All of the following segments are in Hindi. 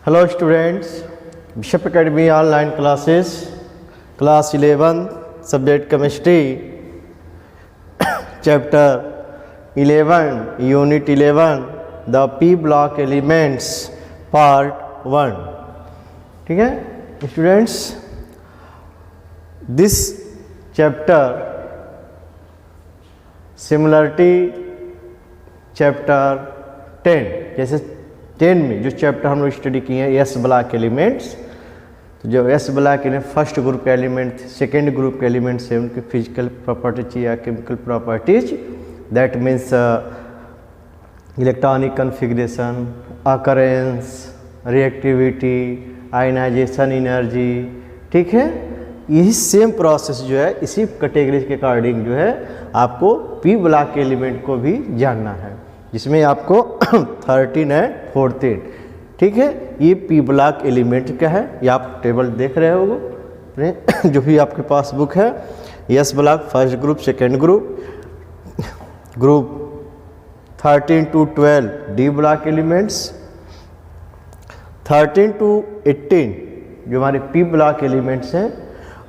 Hello students, Bishop Academy online classes, class 11, subject chemistry, chapter 11, unit 11, the P block elements, part 1. ठीक है students, this chapter similarity chapter 10, जैसे 10 में जो चैप्टर हम लोग स्टडी किए हैं एस ब्लॉक एलिमेंट्स, तो जो S block element first group के एलिमेंट, सेकेंड ग्रुप के एलिमेंट्स है उनके फिजिकल प्रॉपर्टीज या chemical properties, that means electronic configuration, occurrence, reactivity, ionization energy. ठीक है, यही सेम प्रोसेस जो है इसी कैटेगरी के अकॉर्डिंग जो है आपको पी ब्लॉक के एलिमेंट को भी जानना है, जिसमें आपको 13 है 14. ठीक है, ये पी ब्लॉक एलिमेंट क्या है ये आप टेबल देख रहे होगे जो भी आपके पास बुक है. S block first group, second group, group 13 to 12 D block elements, 13 to 18 जो हमारे पी ब्लॉक एलिमेंट्स हैं,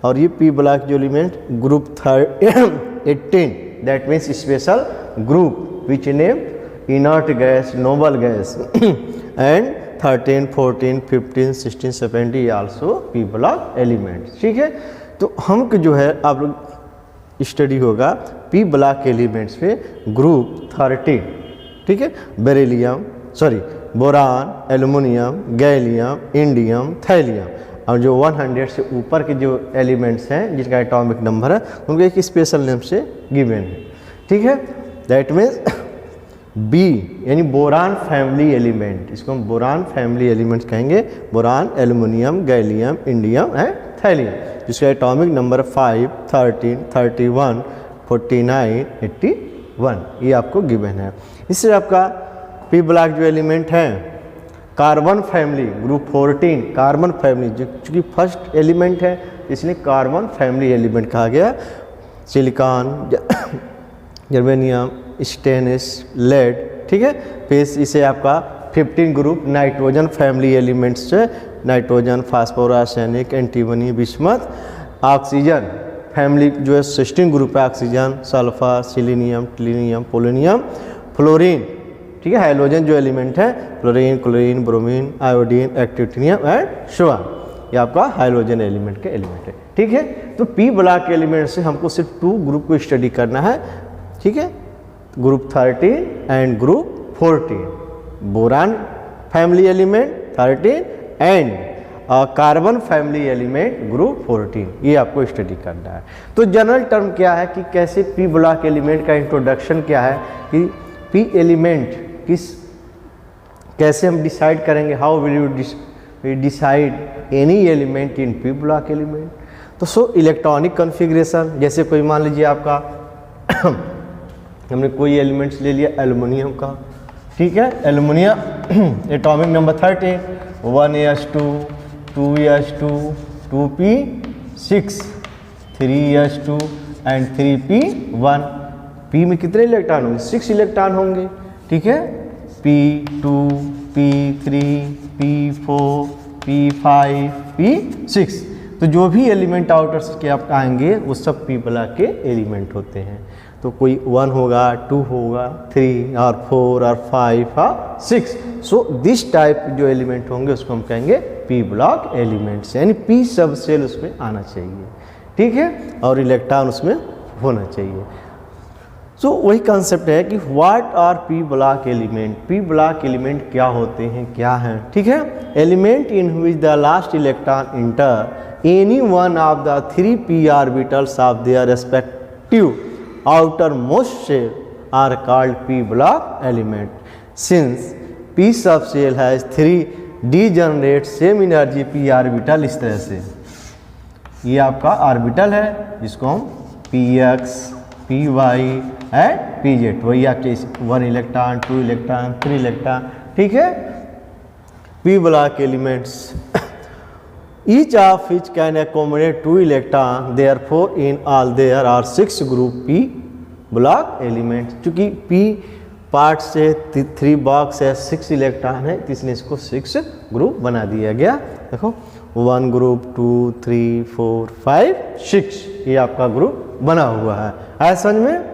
और ये पी ब्लॉक जो element group 18 that means special group which name inert gas, noble gas and 13, 14, 15, 16, 17 also P block elements. ठीक है, तो हम जो है आप लोग स्टडी होगा P block elements पे ग्रुप 13. ठीक है, beryllium boron, aluminium, gallium, indium, thallium, और जो 100 से ऊपर के जो एलिमेंट्स हैं जिनका एटॉमिक नंबर है उनको एक स्पेशल नेम से गिवन है. ठीक है, दैट मीन्स बी यानी बोरान फैमिली एलिमेंट, इसको हम बोरान फैमिली एलिमेंट्स कहेंगे. Boron, aluminium, gallium, indium and thallium, जिसका एटॉमिक नंबर 5, 13, 31, 49, 81 ये आपको गिवन है. इससे आपका पी ब्लॉक जो एलिमेंट है carbon family group 14, carbon family जो चूँकि फर्स्ट एलिमेंट है इसलिए कार्बन फैमिली एलिमेंट कहा गया. Silicon, germanium, stainless, lead. ठीक है, फिर इसे आपका 15 ग्रुप नाइट्रोजन फैमिली एलिमेंट्स है, nitrogen, phosphorus, arsenic, antimony, bismuth. Oxygen family जो है 16 ग्रुप है, oxygen, sulphur, selenium, tellurium, polonium, fluorine. ठीक है, हाइड्रोजन जो एलिमेंट है fluorine, chlorine, bromine, iodine, actinium and शुआन, ये आपका हाइड्रोजन एलिमेंट के एलिमेंट है. ठीक है, तो पी ब्लॉक के एलिमेंट से हमको सिर्फ 2 ग्रुप को स्टडी करना है. ठीक है, group 13 and group 14, boron family element 13 and carbon family element group 14, ये आपको स्टडी करना है. तो जनरल टर्म क्या है कि कैसे पी ब्लॉक एलिमेंट का इंट्रोडक्शन क्या है कि पी एलिमेंट कैसे हम डिसाइड करेंगे, how will you decide any element in P block element. तो सो इलेक्ट्रॉनिक कॉन्फ़िगरेशन, जैसे कोई मान लीजिए आपका हमने कोई एलिमेंट्स ले लिया एल्युमिनियम का. ठीक है, aluminium atomic number 13, 1s2, 2s2, 2p6, 3s2 and 3p1. p में कितने इलेक्ट्रॉन होंगे? 6 इलेक्ट्रॉन होंगे. ठीक है, p2, p3, p4, p5, p6. तो जो भी एलिमेंट आउटर के आप आएंगे वो सब पी ब्लॉक के एलिमेंट होते हैं. तो कोई 1 होगा, 2 होगा, 3 और 4 और 5 और 6. सो दिस टाइप जो एलिमेंट होंगे उसको हम कहेंगे पी ब्लॉक एलिमेंट्स, यानी पी सब सेल उसमें आना चाहिए. ठीक है, और इलेक्ट्रॉन उसमें होना चाहिए. सो वही कंसेप्ट है कि what R P block element. P block element क्या होते हैं, क्या हैं. ठीक है, element in which the last electron inter any one of the 3 p orbitals of their respective outermost shell are called p block element. Since p subshell has 3 degenerate same energy p orbital, इस तरह से ये आपका ऑर्बिटल है जिसको हम px, py एंड pz, वही आपके 1 इलेक्ट्रॉन, 2 इलेक्ट्रॉन, 3 इलेक्ट्रॉन. ठीक है, p block elements each of which can accommodate 2 electron, therefore in all there are 6 group p block elements. चूँकि p पार्ट से 3 बॉक्स है, 6 इलेक्ट्रॉन है, तो इसने इसको 6 ग्रुप बना दिया गया। देखो 1 ग्रुप 2 3 4 5 6 ये आपका ग्रुप बना हुआ है। आया समझ में?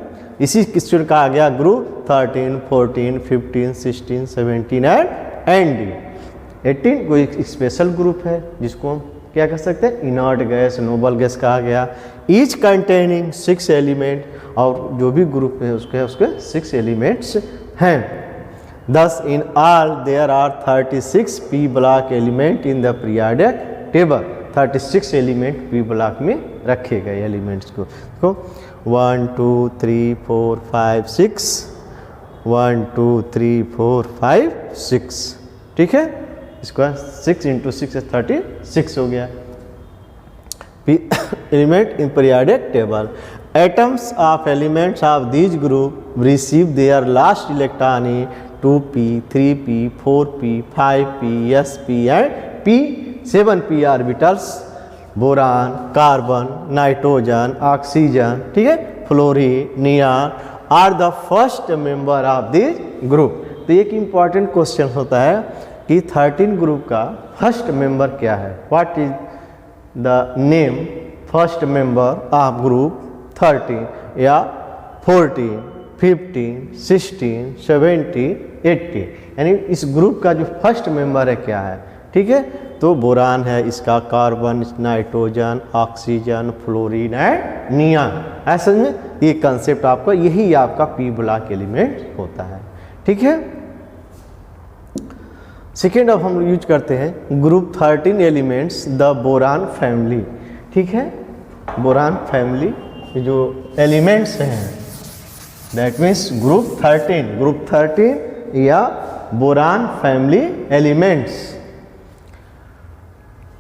इसी क्वेश्चन का आ गया ग्रुप 13 14 15 16 17 एंड 18 कोई एक स्पेशल ग्रुप है जिसको हम क्या कह सकते हैं, इनर्ट गैस, नोबल गैस कहा गया। ईच कंटेनिंग 6 एलिमेंट, और जो भी ग्रुप है उसके 6 एलिमेंट्स हैं। Thus in all there are 36 p block element in the periodic table। 36 element p block में रखे गए एलिमेंट्स को। देखो 1 2 3 4 5 6 1 2 3 4 5 6, ठीक है। इसका 6 × 6 36 हो गया। Element in periodic table, atoms of elements of this group receive their last electron in 2p 3p 4p 5p sp and p 7p orbitals. Boron, carbon, nitrogen, oxygen, ठीक है, fluorine, neon are the first member of this group. तो एक इम्पॉर्टेंट क्वेश्चन होता है कि 13 ग्रुप का फर्स्ट मेंबर क्या है। What is the name first member of group 13 या 14 15 16 17 18, यानी इस ग्रुप का जो फर्स्ट मेंबर है क्या है, ठीक है। तो बोरान है इसका, carbon, nitrogen, oxygen, fluorine and neon. ऐसा में ये कंसेप्ट आपका, यही आपका पी ब्लॉक एलिमेंट होता है, ठीक है। सेकेंड अब हम यूज करते हैं group 13 elements the boron family, ठीक है। बोरान फैमिली जो एलिमेंट्स हैं दैट मीन्स ग्रुप 13 या boron family elements.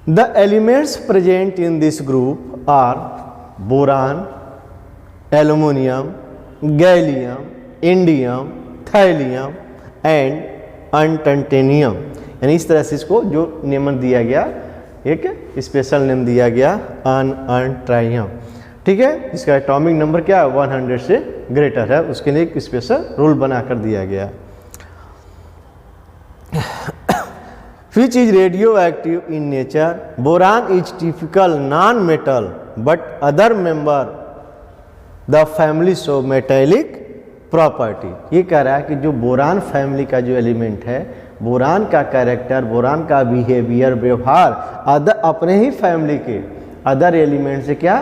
The elements present in this group are boron, aluminium, gallium, indium, thallium and ununtrium. यानी इस तरह से इसको जो नेमन दिया गया, एक स्पेशल नेम दिया गया अनट्राइयम, ठीक है। इसका एटॉमिक नंबर क्या है, 100 से ग्रेटर है, उसके लिए एक स्पेशल रूल बनाकर दिया गया। Which is radioactive in nature? Boron is typical non-metal, but other member the family show metallic property. ये कह रहा है कि जो बोरान फैमिली का जो एलिमेंट है, बोरान का कैरेक्टर, बोरान का बिहेवियर, व्यवहार अपने ही फैमिली के अदर एलिमेंट से क्या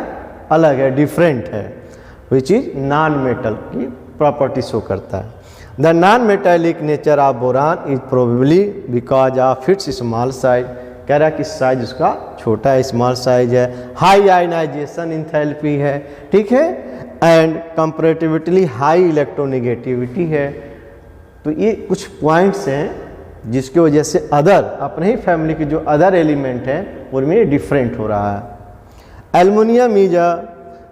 अलग है, डिफरेंट है। विच इज नॉन मेटल की प्रॉपर्टी शो करता है। The non metallic nature of boron is probably because of its small size. कह रहा है कि साइज उसका छोटा है, स्मॉल साइज है, हाई आयनाइजेशन इंथैल्पी है, ठीक है, एंड कंपैरेटिवली हाई इलेक्ट्रोनेगेटिविटी है। तो ये कुछ पॉइंट्स हैं जिसकी वजह से अदर अपने ही फैमिली के जो अदर एलिमेंट हैं उनमें डिफरेंट हो रहा है। Aluminium is a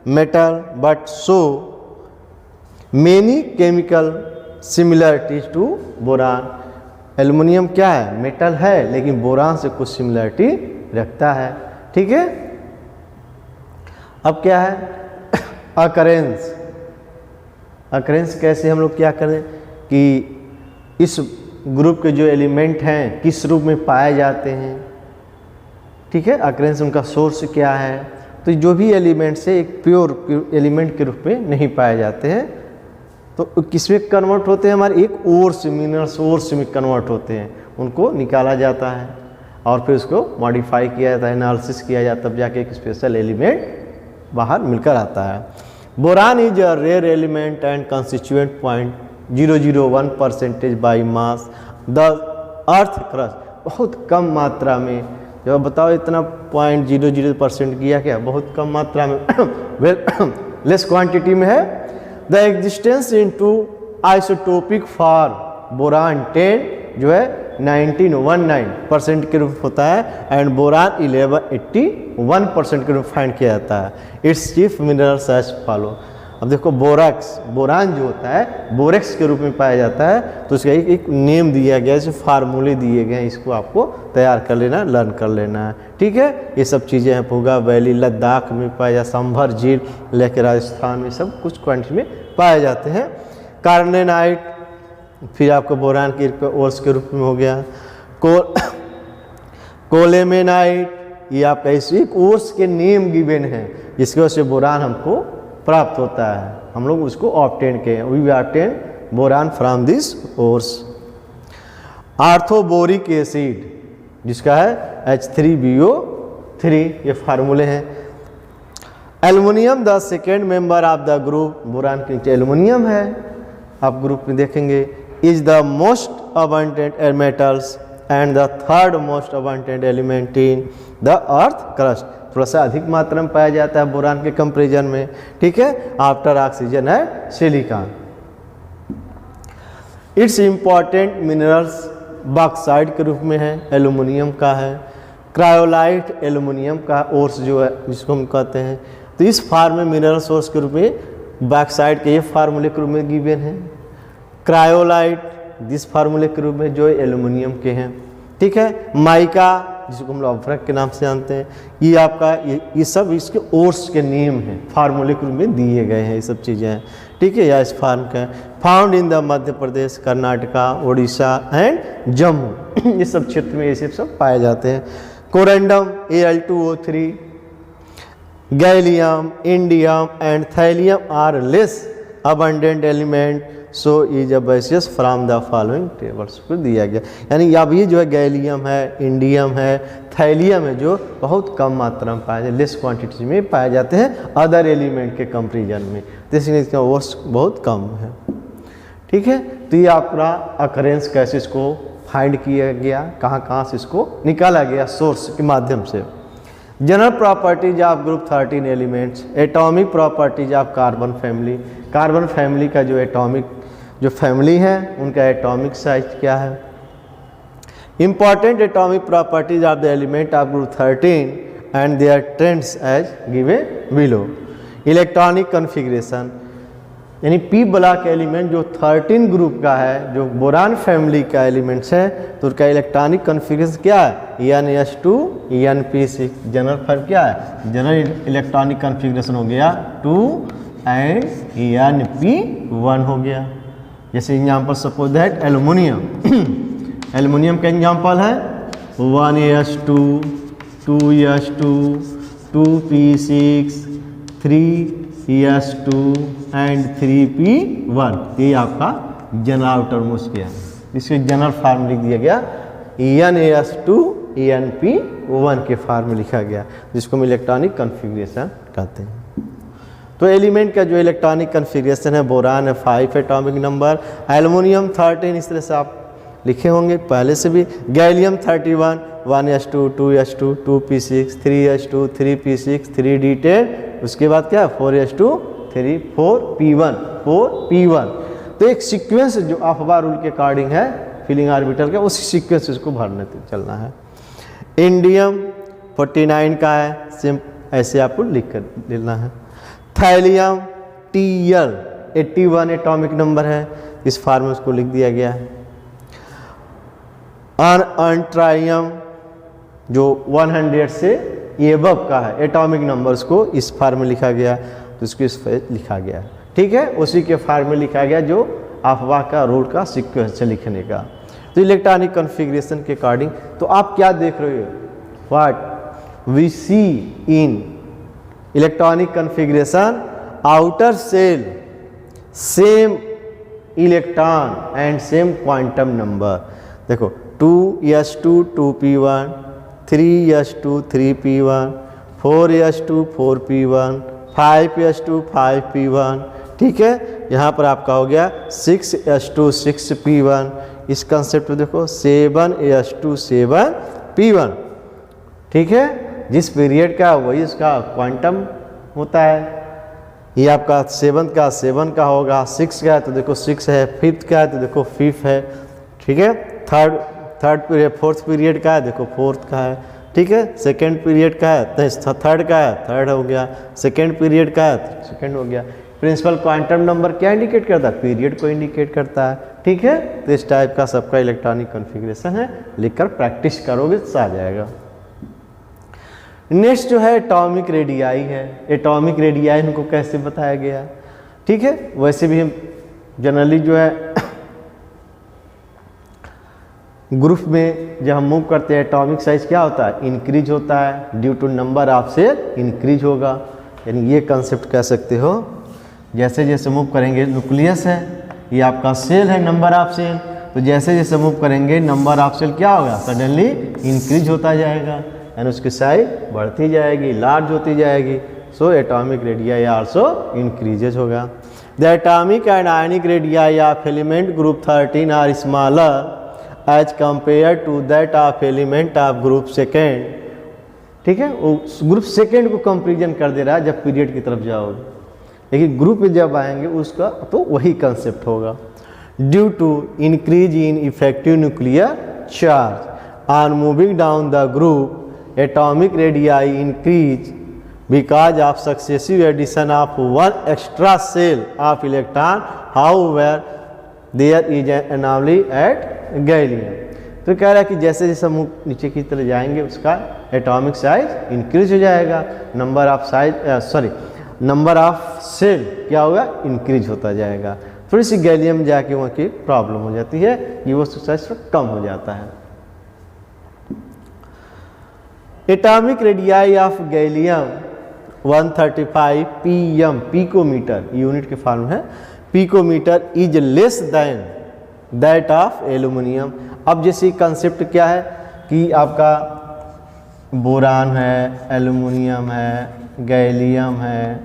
metal but show many chemical similarities to boron. Aluminium क्या है, मेटल है, लेकिन बोरान से कुछ सिमिलरिटी रखता है, ठीक है। अब क्या है अकरेंस। अकरेंस कैसे हम लोग क्या करें कि इस ग्रुप के जो एलिमेंट हैं किस रूप में पाए जाते हैं, ठीक है। अकरेंस उनका सोर्स क्या है, तो जो भी एलिमेंट्स है एक प्योर एलिमेंट के रूप में नहीं पाए जाते हैं, तो किस में कन्वर्ट होते हैं, हमारे एक ओर्स, मिनरल्स ओर्स में कन्वर्ट होते हैं, उनको निकाला जाता है और फिर उसको मॉडिफाई किया जाता है, एनालिसिस किया जाता है, तब जाके एक स्पेशल एलिमेंट बाहर मिलकर आता है। Boron is a rare element and constituent 0.001% by mass the earth crust. बहुत कम मात्रा में, जब बताओ इतना 0.00% किया क्या, बहुत कम मात्रा में लेस क्वांटिटी में है। The existence in two isotopic for boron 10 जो है 1919% के रूप होता है एंड बोरान 1181% के रूप फाइंड किया जाता है। Its chief minerals as follow. अब देखो बोरैक्स, बोरान जो होता है बोरेक्स के रूप में पाया जाता है, तो उसका एक नेम दिया गया, जैसे फार्मूले दिए गए हैं, इसको आपको तैयार कर लेना, लर्न कर लेना है, ठीक है। ये सब चीज़ें हैं, पुगा वैली लद्दाख में पाया जाता, संभर झील लेके राजस्थान में सब कुछ क्वांटिटी में पाए जाते हैं। कार्बोनेट फिर आपको बोरान के ओर्स के रूप में हो गया। कोलेमेनाइट, ये आपका इसी ओर्स के नेम गिवन है जिसकी वजह से बोरान हमको प्राप्त होता है, हम लोग उसको ऑब्टेन किए, we obtain boron from this ores. Orthoboric acid जिसका है H3BO3, ये फार्मूले हैं। Aluminium the second member of the group, boron के नीचे एल्युमिनियम है, आप ग्रुप में देखेंगे। Is the most abundant metals and the third most abundant element in the earth crust, थोड़ा सा अधिक मात्रा में पाया जाता है बोरान के कंपेरिजन में, ठीक है। आफ्टर ऑक्सीजन है silicon. It's important minerals bauxite के रूप में है, एल्युमिनियम का है। क्रायोलाइट एल्युमिनियम का ओर्स जो है जिसको हम कहते हैं, तो इस फार्म में मिनरल सोर्स के रूप में बॉक्साइड के ये फार्मूले के रूप में गिवन है। क्रायोलाइट दिस फार्मूले के रूप में जो एल्युमिनियम के हैं, ठीक है। माइका जिसको हम लोग अफ्रक के नाम से जानते हैं, ये आपका ये सब इसके ओर्स के नेम हैं, फार्मूले के रूप में दिए गए हैं, ये सब चीज़ें हैं, ठीक है। या इस फार्म का found in the Madhya Pradesh, Karnataka, Orissa and Jammu, ये सब क्षेत्र में ये सब पाए जाते हैं। Corundum Al2O3, gallium, indium and thallium are less abundant element, so is a basis from the following tables को दिया गया। यानी अब ये जो है गैलियम है, इंडियम है, थैलियम है, जो बहुत कम मात्रा में पाए जाते, लेस क्वांटिटी में पाए जाते हैं अदर एलिमेंट के कंपेरिजन में, तो इसलिए इसका वर्स बहुत कम है, ठीक है। तो ये आपका अकरेंस कैसे इसको फाइंड किया गया, कहाँ से इसको निकाला गया सोर्स के माध्यम से। General properties of group 13 elements, atomic properties of carbon family, carbon family का जो एटॉमिक जो फैमिली है उनका एटॉमिक साइज क्या है। Important atomic properties of the element of group 13 and their trends as given below. Electronic configuration, यानी पी ब्लॉक एलिमेंट जो 13 ग्रुप का है, जो बोरान फैमिली का एलिमेंट्स है, तो उसका इलेक्ट्रॉनिक कॉन्फ़िगरेशन क्या है, NS2 NP6। जनरल फर्म क्या है, जनरल इलेक्ट्रॉनिक कॉन्फ़िगरेशन हो गया 2 एंड NP1 हो गया। जैसे example suppose that aluminium, aluminium का एग्जाम्पल है 1S2 2S2 2P6 3S2 and 3P1, ये आपका जनरल आउटर मोस्ट किया है, इसके जनरल फार्म लिख दिया गया NS2 NP1 के फार्म में लिखा गया, जिसको हम इलेक्ट्रॉनिक कॉन्फ़िगरेशन कहते हैं। तो एलिमेंट का जो इलेक्ट्रॉनिक कॉन्फ़िगरेशन है, बोरान है 5 एटॉमिक नंबर, एल्युमिनियम 13, इस तरह से आप लिखे होंगे पहले से भी। Gallium 31 1S2 2S2 2P6 3S2 3P6 3D10, उसके बाद क्या 4S2 4P1। तो एक सीक्वेंस जो अफबा रूल के अकॉर्डिंग है फिलिंग ऑर्बिटल का, उसी सीक्वेंस इसको भरने चलना है। इंडियम 49 का है, सेम ऐसे आपको लिख कर लेना है। थैलियम TL 81 एटॉमिक नंबर है, इस फार्म में उसको लिख दिया गया है। अनट्राइयम जो 100 से एबव का है एटॉमिक नंबर्स को इस फार्म में लिखा गया, तो इसको इस पर लिखा गया, ठीक है। उसी के फार्म में लिखा गया जो अफवाह का रूल का सीक्वेंस से लिखने का। तो इलेक्ट्रॉनिक कॉन्फ़िगरेशन के अकॉर्डिंग, तो आप क्या देख रहे हो, what we see in electronic configuration, outer shell same electron and same quantum number. देखो 2S2 2P1 3S2 3P1 4S2 4P1 5S2 5P1, ठीक है। यहाँ पर आपका हो गया 6S2 6P1। इस कंसेप्ट में देखो 7S2 7P1, ठीक है। जिस पीरियड का वही इसका क्वांटम होता है। ये आपका 7 का होगा, 6 का है तो देखो 6 है, 5th का है तो देखो 5 है, ठीक है। थर्ड पीरियड 4th पीरियड का है, देखो 4th का है, ठीक है। सेकेंड पीरियड का है तो 3rd का है, 3rd हो गया। सेकेंड पीरियड का है तो 2nd हो गया। प्रिंसिपल क्वांटम नंबर क्या इंडिकेट करता है, पीरियड को इंडिकेट करता है, ठीक है। तो इस टाइप का सबका इलेक्ट्रॉनिक कॉन्फ़िगरेशन है, लिखकर प्रैक्टिस करोगे तो आ जाएगा। नेक्स्ट जो है एटॉमिक रेडियाई है। एटॉमिक रेडियाई इनको कैसे बताया गया, ठीक है। वैसे भी हम जनरली जो है ग्रुप में जब हम मूव करते हैं एटॉमिक साइज क्या होता है, इंक्रीज होता है, due to number of shell increase होगा। यानी ये कंसेप्ट कह सकते हो, जैसे जैसे मूव करेंगे, न्यूक्लियस है, ये आपका सेल है, नंबर ऑफ सेल, तो जैसे जैसे मूव करेंगे नंबर ऑफ सेल क्या होगा, सडनली इंक्रीज होता जाएगा, यानी उसकी साइज बढ़ती जाएगी, लार्ज होती जाएगी। So atomic radii also increases होगा। The atomic and ionic radii of element group 13 are smaller as compare to that of element of group second. ठीक है, वो ग्रुप सेकेंड को कंपेरिजन कर दे रहा है जब पीरियड की तरफ जाओगे, लेकिन ग्रुप में जब आएंगे उसका तो वही कंसेप्ट होगा। Due to increase in effective nuclear charge on moving down the group, atomic radii increase because of successive addition of one extra cell of electron, however there is an anomaly at gallium। तो कह रहा है कि जैसे जैसे हम नीचे की तरफ जाएंगे उसका एटॉमिक साइज इंक्रीज हो जाएगा, नंबर ऑफ सेल क्या होगा, इंक्रीज होता जाएगा। थोड़ी सी गैलियम जाके वहाँ की प्रॉब्लम हो जाती है, ये वो साइज कम हो जाता है। Atomic radii of gallium 135 pm, picometer unit के फॉर्म है, picometer is less than that of aluminium. अब जैसे कंसेप्ट क्या है कि आपका बोरान है, एल्यूमिनियम है, गैलियम है,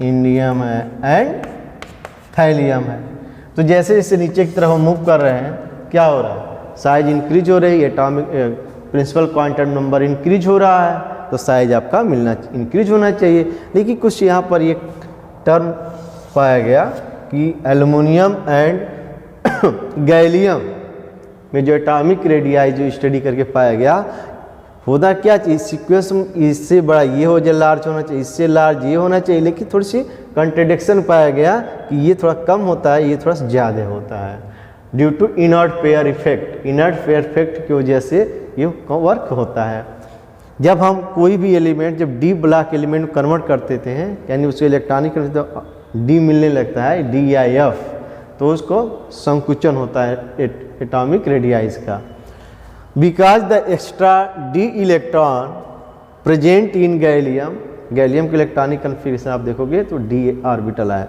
इंडियम है एंड थैलियम है। तो जैसे जैसे नीचे की तरफ हम मूव कर रहे हैं क्या हो रहा है, साइज इंक्रीज हो रही है, atomic principal quantum number increase हो रहा है, तो साइज आपका मिलना इंक्रीज होना चाहिए। लेकिन कुछ यहाँ पर ये टर्म पाया गया कि एल्युमिनियम एंड गैलियम में जो एटॉमिक रेडियाई जो स्टडी करके पाया गया, होता क्या चाहिए, सीक्वेंस इससे बड़ा ये हो जाए, लार्ज होना चाहिए, इससे लार्ज ये होना चाहिए, लेकिन थोड़ी सी कंट्रडिक्शन पाया गया कि ये थोड़ा कम होता है, ये थोड़ा सा ज़्यादा होता है, due to inert pair effect. Inert pair effect की वजह से ये वर्क होता है। जब हम कोई भी एलिमेंट जब डी ब्लॉक एलिमेंट कन्वर्ट कर देते हैं, यानी उसके इलेक्ट्रॉनिक तो डी मिलने लगता है, DIF, तो उसको संकुचन होता है एटॉमिक रेडियाइज का। Because the extra D electron present in gallium, gallium के इलेक्ट्रॉनिक कन्फिगरेशन आप देखोगे तो D ऑर्बिटल है,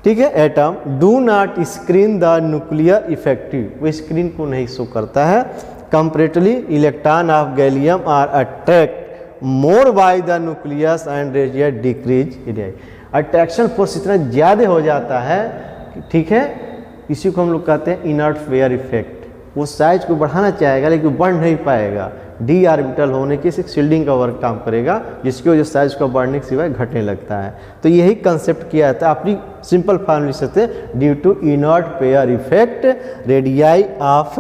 ठीक है, atom do not screen the nuclear effective, वो स्क्रीन को नहीं शो करता है। Comparatively electron of gallium are attract more by the nucleus and radiate decrease area. Attraction force इतना ज़्यादा हो जाता है, ठीक है, इसी को हम लोग कहते हैं इनर्ट पेयर इफेक्ट। वो साइज को बढ़ाना चाहेगा लेकिन बढ़ नहीं पाएगा, डी ऑर्बिटल होने की शील्डिंग का वर्क काम करेगा, जिसकी वजह से साइज का बढ़ने के सिवाय घटने लगता है। तो यही कंसेप्ट किया था, अपनी सिंपल फॉर्म लिख सकते हैं, due to inert pair effect radii of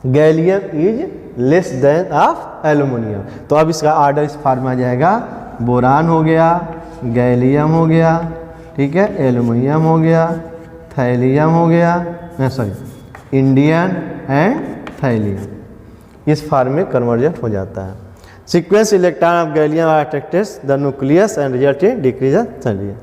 gallium is less than of aluminium. तो अब इसका ऑर्डर इस फॉर्म में आ जाएगा, बोरान हो गया, गैलियम हो गया, ठीक है, एल्यूमिनियम हो गया, थैलियम हो गया, इंडियम एंड थैलियम, इस फॉर्म में कन्वर्जन हो जाता है। Sequence electron of gallium are attracted the nucleus and result in decrease of thallium.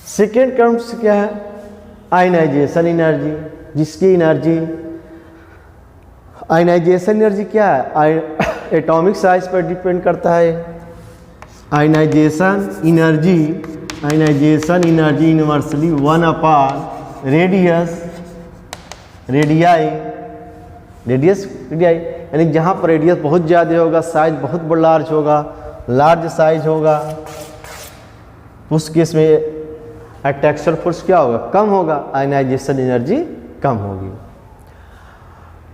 Second terms क्या है, आयनाइजेशन एनर्जी, जिसकी एनर्जी, आयनाइजेशन एनर्जी क्या है, एटॉमिक साइज पर डिपेंड करता है। आयनाइजेशन एनर्जी यूनिवर्सली 1/रेडियस रेडियाई, यानी जहाँ पर रेडियस बहुत ज़्यादा होगा, साइज बहुत लार्ज होगा, लार्ज साइज होगा, उस केस में अट्रैक्शन फोर्स क्या होगा, कम होगा, आयनाइजेशन एनर्जी कम होगी।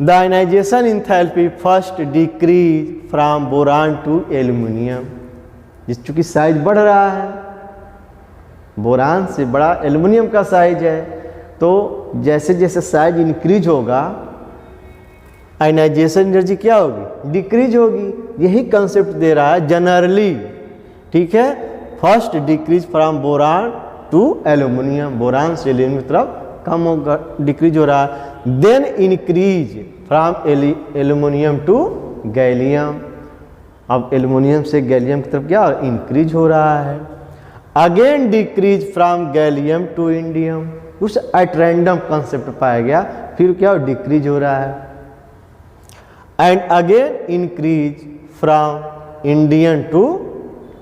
The ionization enthalpy first decrease from boron to aluminium, जिस चूँकि साइज बढ़ रहा है, बोरान से बड़ा एल्यूमिनियम का साइज है, तो जैसे जैसे साइज इंक्रीज होगा आयनाइजेशन एनर्जी क्या होगी, डिक्रीज होगी। यही कंसेप्ट दे रहा है जनरली, ठीक है, first decrease from boron to aluminium, boron से एल्यूमिनियम की तरफ कम होगा, डिक्रीज हो रहा है। Then increase from aluminium to gallium, अब एल्युमिनियम से गैलियम की तरफ क्या इंक्रीज हो रहा है। Again decrease from gallium to indium, कुछ एट रैंडम कंसेप्ट पाया गया, फिर क्या डिक्रीज हो रहा है। And again increase from indium to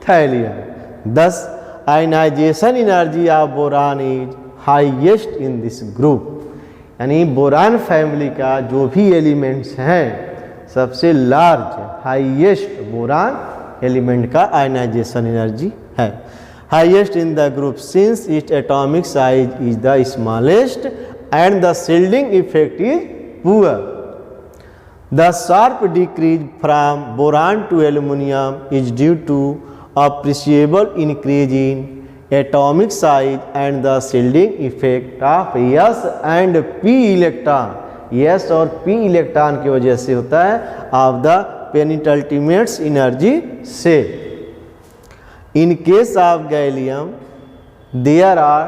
thallium. Thus ionisation energy of boron is highest in this group, यानी बोरान फैमिली का जो भी एलिमेंट्स हैं सबसे लार्ज हाईएस्ट बोरान एलिमेंट का आयनाइजेशन एनर्जी है। Highest in the group since its atomic size is the smallest and the shielding effect is poor. The sharp decrease from boron to aluminum is due to appreciable increase in atomic size and the shielding effect of S and P electron। S और P इलेक्ट्रॉन की वजह से होता है of the penultimates energy cell। In case of gallium there are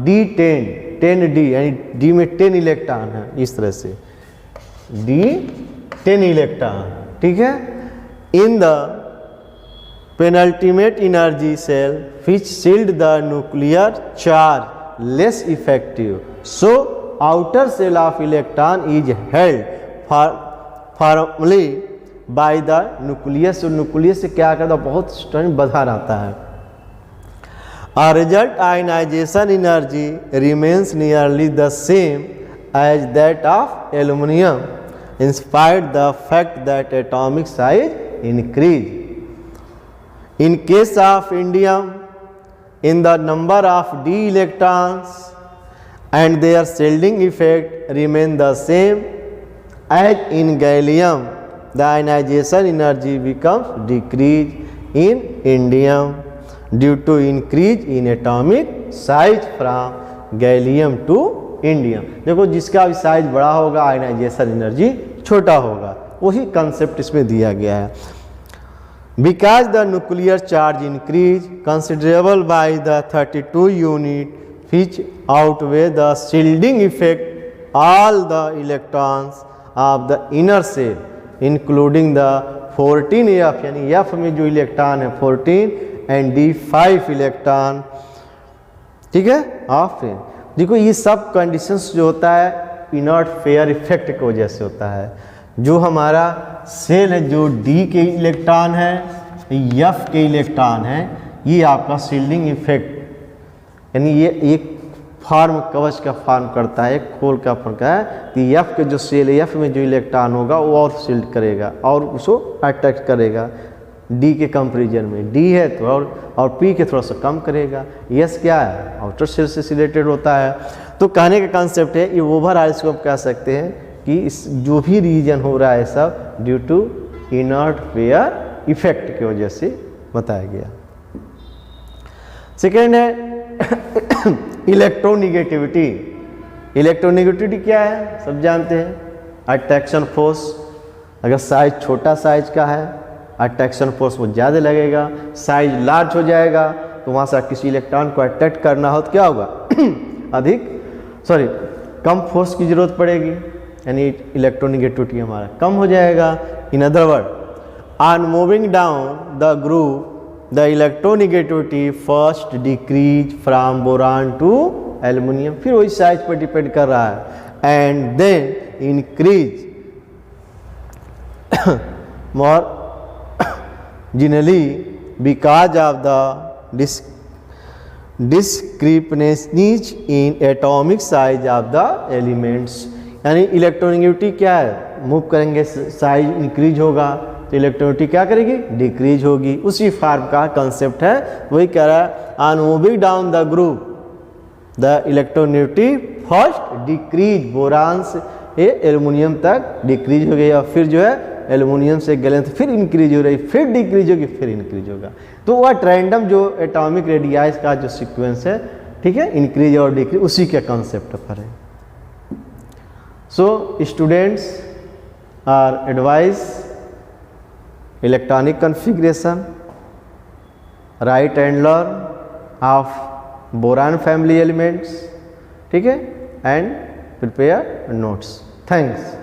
D10 10D, यानी D में 10 इलेक्ट्रॉन है, इस तरह से D10 इलेक्ट्रॉन, ठीक है। In the penultimate energy shell which shield the nuclear charge less effective, so outer shell of electron is held formally by the nucleus. Nucleus से क्या करता है, बहुत स्ट्रेंथ बढ़ा रहता है। A result ionization energy remains nearly the same as that of aluminum, in spite the fact that atomic size increase. In case of indium, in the number of d electrons and their shielding effect remain the same as in gallium, the ionization energy becomes decreased in indium due to increase in atomic size from gallium to indium। देखो जिसका भी साइज बड़ा होगा आयनाइजेशन एनर्जी छोटा होगा, वही कंसेप्ट इसमें दिया गया है। Because the nuclear charge increase considerable by the 32 unit which outweigh the shielding effect all the electrons of the inner shell including the 14F, यानी F में जो इलेक्ट्रॉन है 14 एंड D5 इलेक्ट्रॉन, ठीक है। ऑफ देखो ये सब कंडीशंस जो होता है इनर्ट फेयर इफेक्ट की वजह से होता है। जो हमारा सेल है जो D के इलेक्ट्रॉन है F के इलेक्ट्रॉन है, ये आपका शील्डिंग इफेक्ट, यानी ये एक फॉर्म कवच का फॉर्म करता है, एक खोल का फंका है। तो F के जो सेल है F में जो इलेक्ट्रॉन होगा वो और शील्ड करेगा और उसको अट्रैक्ट करेगा D के कंपेरिजन में। D है तो और P के थोड़ा सा कम करेगा। S क्या है, आउटर सेल से रिलेटेड होता है। तो कहने का कंसेप्ट है ये ओवरऑल इसको आप कह सकते हैं कि इस जो भी रीजन हो रहा है सब due to inert pair effect की वजह से बताया गया। सेकेंड है इलेक्ट्रोनिगेटिविटी। इलेक्ट्रोनिगेटिविटी क्या है, सब जानते हैं, अट्रैक्शन फोर्स। अगर साइज छोटा साइज का है अट्रैक्शन फोर्स वो ज़्यादा लगेगा, साइज लार्ज हो जाएगा तो वहाँ से किसी इलेक्ट्रॉन को अट्रैक्ट करना हो तो क्या होगा कम फोर्स की ज़रूरत पड़ेगी, यानी इलेक्ट्रोनिगेटिविटी हमारा कम हो जाएगा। In other word on moving down the group the electronegativity first decrease from boron to aluminium, फिर वही साइज पर डिपेंड कर रहा है, and then increase more generally because of the discrepancies in atomic size of the elements। यानी इलेक्ट्रोनिगेटिविटी क्या है, मूव करेंगे साइज इंक्रीज होगा तो इलेक्ट्रोनिगेटिविटी क्या करेगी, डिक्रीज होगी। उसी फॉर्म का कंसेप्ट है, वही कह रहा है on moving down the group the electronegativity first decrease, boron से एल्युमिनियम तक डिक्रीज हो गया, फिर जो है एल्युमिनियम से गैलियम फिर इंक्रीज हो रही, फिर डिक्रीज होगी, फिर इंक्रीज होगा। तो वह रैंडम जो एटॉमिक रेडियास का जो सीक्वेंस है, ठीक है, इंक्रीज और डिक्रीज उसी के कंसेप्ट पर है। So students are advise electronic configuration, write and learn of boron family elements, ठीक है, एंड प्रिपेयर नोट्स। थैंक्स।